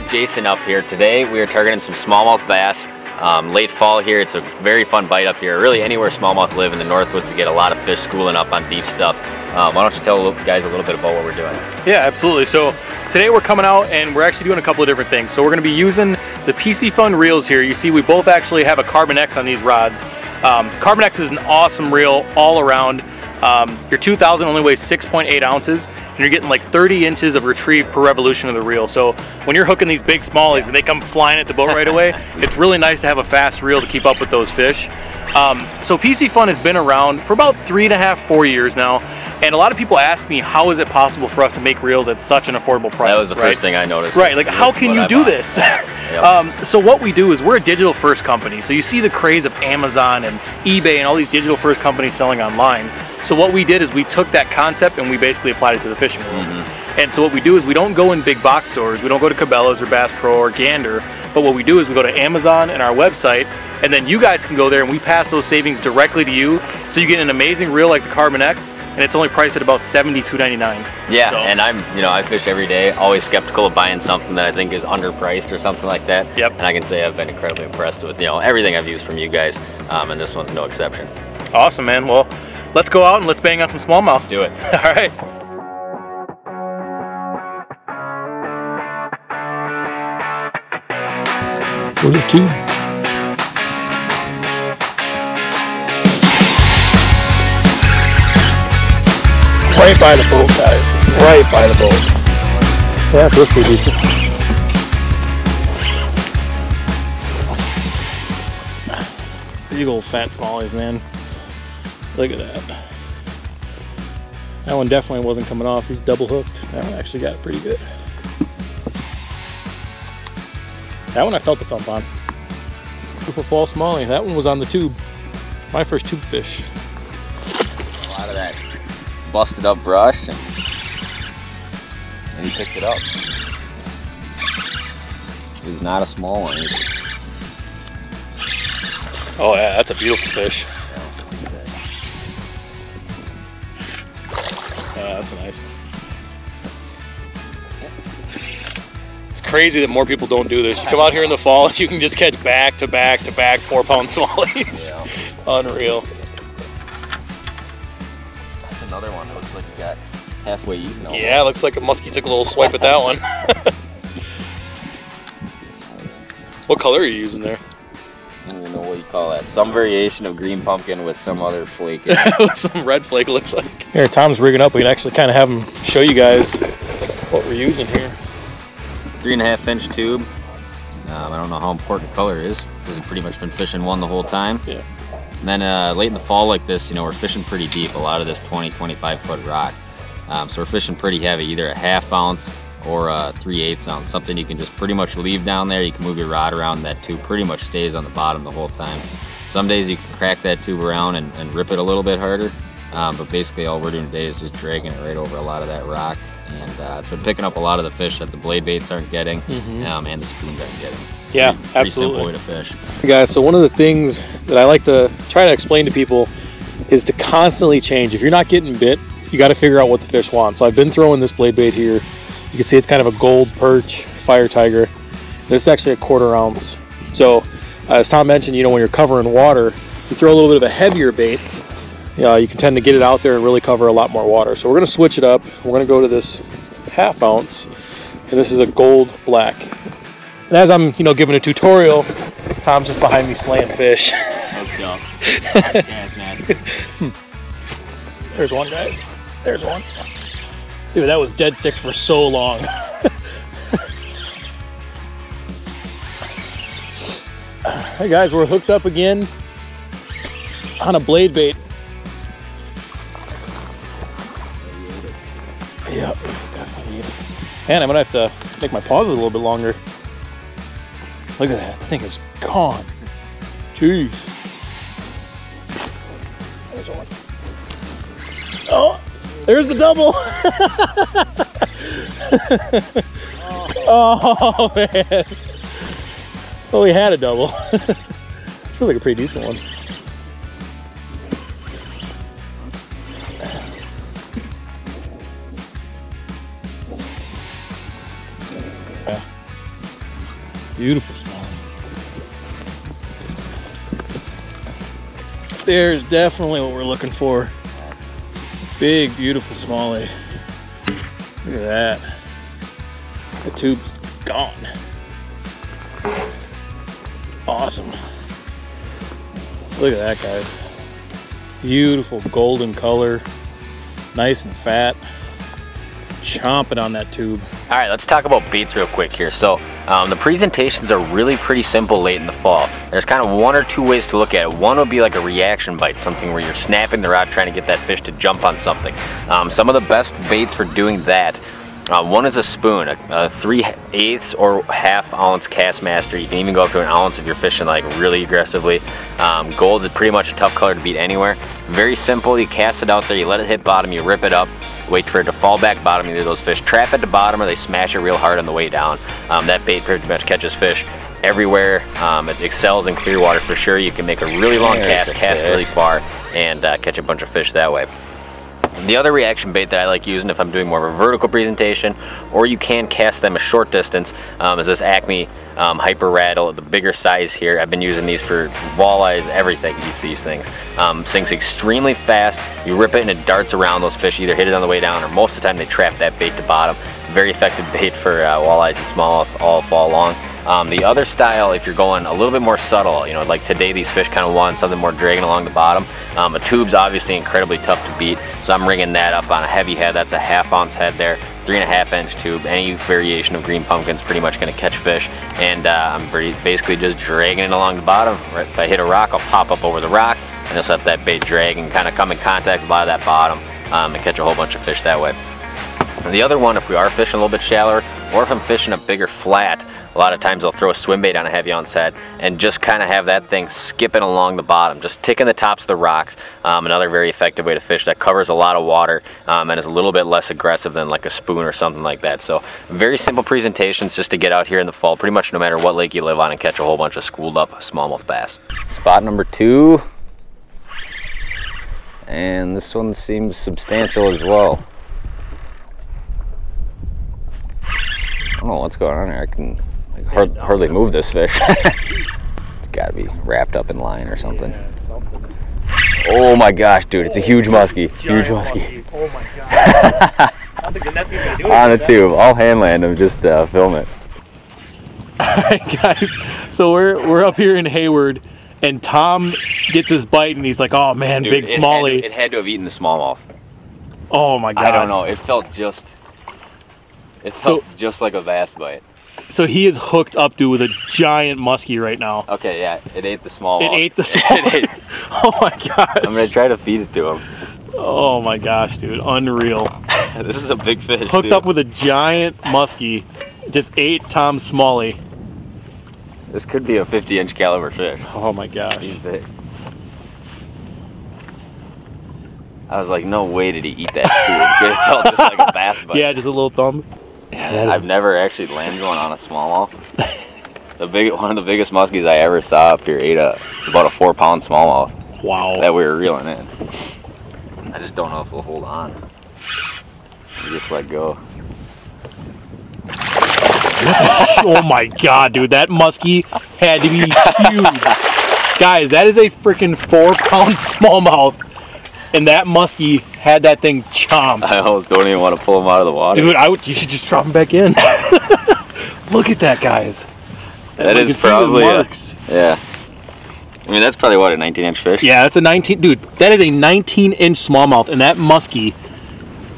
got Jason up here. Today we are targeting some smallmouth bass. Late fall here, it's a very fun bite up here. Really anywhere smallmouth live in the Northwoods, we get a lot of fish schooling up on deep stuff. Why don't you tell guys a little bit about what we're doing? Yeah, absolutely. So today we're coming out and we're actually doing a couple of different things. So we're going to be using the Piscifun reels here. You see we both actually have a Carbon X on these rods. Carbon X is an awesome reel all around. Your 2000 only weighs 6.8 ounces. And you're getting like 30 inches of retrieve per revolution of the reel. So when you're hooking these big smallies and they come flying at the boat right away, it's really nice to have a fast reel to keep up with those fish. So Piscifun has been around for about 3.5, 4 years now. And a lot of people ask me, how is it possible for us to make reels at such an affordable price? That was the first thing I noticed. Right, like how can you do this? So what we do is we're a digital first company. So you see the craze of Amazon and eBay and all these digital first companies selling online. So what we did is we took that concept and we basically applied it to the fishing world. And so what we do is we don't go in big box stores. We don't go to Cabela's or Bass Pro or Gander. But what we do is we go to Amazon and our website, and then you guys can go there and we pass those savings directly to you. So you get an amazing reel like the Carbon X, and it's only priced at about $72.99. Yeah, so. And I fish every day, always skeptical of buying something that I think is underpriced or something like that. Yep. And I can say I've been incredibly impressed with everything I've used from you guys, and this one's no exception. Awesome, man. Well, let's go out and let's bang on some smallmouth. Do it. All right. Go to two. Right by the boat, guys. Right by the boat. Yeah, it was pretty decent. Big old fat smallies, man. Look at that. That one definitely wasn't coming off. He's double hooked. That one actually got it pretty good. That one I felt the thump on. Super fall smallie. That one was on the tube. My first tube fish. A lot of that busted up brush, and he picked it up. It was not a small one either. Oh yeah, that's a beautiful fish. That's a nice one. It's crazy that more people don't do this. You come out here in the fall and you can just catch back to back to back 4-pound smallies. Yeah. Unreal. That's another one that looks like it got halfway eaten. Yeah, looks like a muskie took a little swipe at that one. What color are you using there? I don't even know what you call that. Some variation of green pumpkin with some other flake. Some red flake looks like. Here, Tom's rigging up. We can actually kind of have him show you guys what we're using here. 3.5 inch tube. I don't know how important color is because we've pretty much been fishing one the whole time. Yeah. And then late in the fall like this, we're fishing pretty deep. A lot of this 20-25 foot rock. So we're fishing pretty heavy, either a 1/2 ounce or a 3/8 ounce. Something you can just pretty much leave down there. You can move your rod around, that tube pretty much stays on the bottom the whole time. Some days you can crack that tube around and rip it a little bit harder. But basically all we're doing today is just dragging it right over a lot of that rock. And it's been picking up a lot of the fish that the blade baits aren't getting, and the spoons aren't getting. Yeah, pretty absolutely. simple way to fish. Hey guys, so one of the things that I like to try to explain to people is to constantly change. If you're not getting bit, you got to figure out what the fish want. So I've been throwing this blade bait here. You can see it's kind of a gold perch fire tiger. This is actually a 1/4 ounce. So as Tom mentioned, when you're covering water, you throw a little bit of a heavier bait, you can tend to get it out there and really cover a lot more water. So we're going to switch it up. We're going to go to this 1/2 ounce, and this is a gold black. And as I'm giving a tutorial, Tom's just behind me slaying fish. Hooked up. Yeah, it's nasty. There's one, guys. There's one. Dude, that was dead stick for so long. Hey guys, we're hooked up again on a blade bait. Yep, definitely. And I'm gonna have to make my pauses a little bit longer. Look at that, the thing is gone. Jeez. There's one. Oh, there's the double. Oh man. Well, we had a double. Feels like a pretty decent one. Yeah. Beautiful smallie. There's definitely what we're looking for. Big, beautiful smallie. Look at that. The tube's gone. Awesome. Look at that, guys. Beautiful golden color. Nice and fat. Chomping on that tube. All right, let's talk about baits real quick here. So the presentations are really pretty simple late in the fall. There's kind of one or two ways to look at it. One would be like a reaction bite, something where you're snapping the rod trying to get that fish to jump on something. Some of the best baits for doing that, one is a spoon, a 3/8 or ½ ounce Castmaster. You can even go up to an ounce if you're fishing like really aggressively. Gold's is pretty much a tough color to beat anywhere. Very simple, you cast it out there, you let it hit bottom, you rip it up, wait for it to fall back bottom. Either those fish trap at the bottom or they smash it real hard on the way down. That bait pretty much catches fish everywhere. It excels in clear water for sure. You can make a really long cast really far, and catch a bunch of fish that way. The other reaction bait that I like using if I'm doing more of a vertical presentation, or you can cast them a short distance, is this Acme Hyper Rattle, the bigger size here. I've been using these for walleyes, everything eats these things. Sinks extremely fast. You rip it and it darts around those fish, either hit it on the way down or most of the time they trap that bait to bottom. Very effective bait for walleyes and smallmouth all fall long. The other style, if you're going a little bit more subtle, you know, like today these fish kind of want something more dragging along the bottom. A tube's obviously incredibly tough to beat, so I'm rigging that up on a heavy head. That's a ½ ounce head there, 3.5 inch tube. Any variation of green pumpkin's pretty much going to catch fish, and I'm basically just dragging it along the bottom. Right, if I hit a rock, I'll pop up over the rock and just let that bait drag and kind of come in contact with a lot of that bottom and catch a whole bunch of fish that way. And the other one, if we are fishing a little bit shallower, or if I'm fishing a bigger flat, a lot of times I'll throw a swim bait on a heavy ounce head and just kind of have that thing skipping along the bottom, just ticking the tops of the rocks. Another very effective way to fish that covers a lot of water and is a little bit less aggressive than like a spoon or something like that. So very simple presentations just to get out here in the fall, pretty much no matter what lake you live on, and catch a whole bunch of schooled up smallmouth bass. Spot number 2. And this one seems substantial as well. I don't know what's going on here. I can hardly move this fish. It's got to be wrapped up in line or something. Oh my gosh, dude, it's a huge muskie. Huge muskie. Oh my god. I don't think the net's even gonna do it. On a tube. I'll hand land him, just film it. Alright guys, so we're up here in Hayward, and Tom gets his bite and he's like, oh man, dude, big smallie. It had to have eaten the smallmouth. Oh my god. I don't know, it felt just like a bass bite. So he is hooked up to with a giant muskie right now. Okay, yeah, it ate the smallmouth. It ate the smallmouth. Oh my gosh. I'm gonna try to feed it to him. Oh my gosh, dude, unreal. This is a big fish, hooked up with a giant muskie, just ate Tom's smallie. This could be a 50-inch caliber fish. Oh my gosh. He's big. I was like, no way did he eat that tube. It felt just like a bass bite. Yeah, just a little thumb. Yeah, I've never actually landed one on a smallmouth. One of the biggest muskies I ever saw up here ate about a 4-pound smallmouth. Wow. That we were reeling in. I just don't know if we'll hold on. We just let go. Oh my god, dude, that muskie had to be huge. Guys, that is a freaking 4-pound smallmouth. And that muskie had that thing chomped. I almost don't even want to pull him out of the water. Dude, you should just drop him back in. Look at that, guys. That is probably yeah. I mean, that's probably what, a 19-inch fish? Yeah, that's a 19, dude, that is a 19-inch smallmouth, and that muskie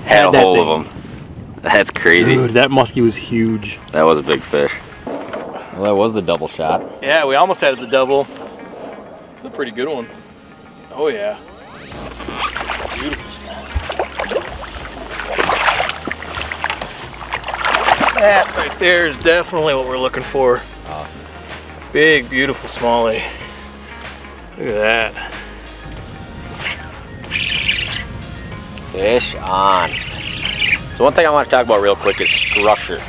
had a hold of him. That's crazy. Dude, that muskie was huge. That was a big fish. Well, that was the double shot. Yeah, we almost had the double. It's a pretty good one. Oh yeah. Beautiful smallie. That right there is definitely what we're looking for. Awesome. Big, beautiful smallie. Look at that. Fish on. So one thing I want to talk about real quick is structure.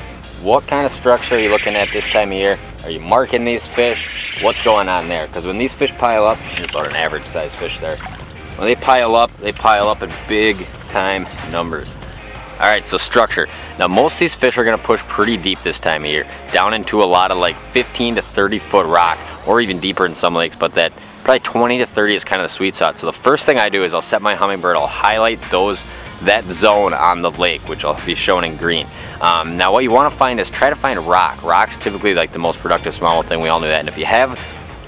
What kind of structure are you looking at this time of year? Are you marking these fish? What's going on there? Because when these fish pile up, here's about an average size fish there. When they pile up in big time numbers. All right, so structure. Now most of these fish are gonna push pretty deep this time of year, down into a lot of like 15 to 30 foot rock, or even deeper in some lakes, but that probably 20 to 30 is kind of the sweet spot. So the first thing I do is I'll set my hummingbird, I'll highlight that zone on the lake, which I'll be shown in green. Now what you wanna find is try to find rock. Rock's typically like the most productive smallmouth thing, we all know that. And if you have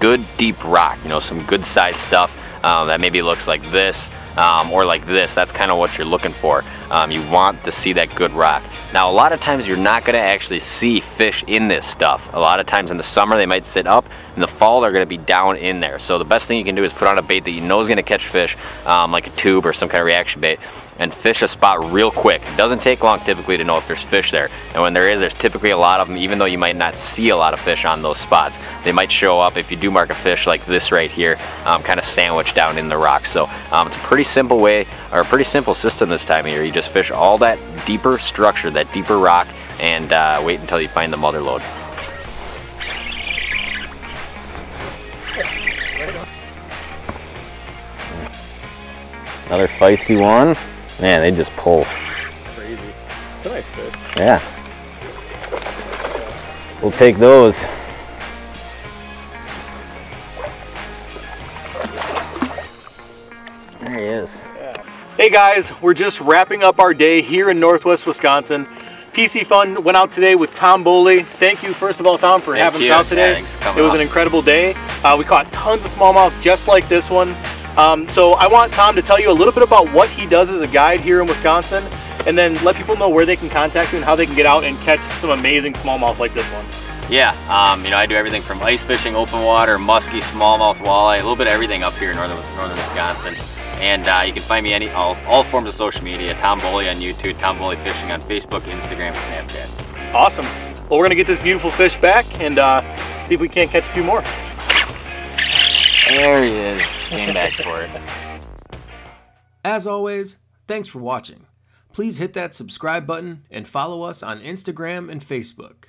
good deep rock, you know, some good sized stuff that maybe looks like this, or like this, that's kind of what you're looking for. You want to see that good rock. Now a lot of times you're not going to actually see fish in this stuff. A lot of times in the summer they might sit up, in the fall they're going to be down in there. So the best thing you can do is put on a bait that you know is going to catch fish, like a tube or some kind of reaction bait, and fish a spot real quick. It doesn't take long typically to know if there's fish there. And when there is, there's typically a lot of them, even though you might not see a lot of fish on those spots. They might show up if you do mark a fish like this right here, kind of sandwiched down in the rocks. So it's a pretty simple way, or a pretty simple system this time of year. You just fish all that deeper structure, that deeper rock, and wait until you find the mother lode. Another feisty one. Man, they just pull. Crazy. It's a nice fish. Yeah. We'll take those. There he is. Yeah. Hey guys, we're just wrapping up our day here in Northwest Wisconsin. Piscifun went out today with Tom Boley. Thank you, first of all, Tom, for having us out today. Yeah, it was an incredible day. We caught tons of smallmouth just like this one. So I want Tom to tell you a little bit about what he does as a guide here in Wisconsin, and then let people know where they can contact you and how they can get out and catch some amazing smallmouth like this one. Yeah, you know, I do everything from ice fishing, open water, muskie, smallmouth, walleye, a little bit of everything up here in northern Wisconsin. And you can find me all forms of social media, Tom Boley on YouTube, Tom Boley Fishing on Facebook, Instagram, and Snapchat. Awesome. Well, we're gonna get this beautiful fish back and see if we can't catch a few more. There he is. Came back for it. As always, thanks for watching. Please hit that subscribe button and follow us on Instagram and Facebook.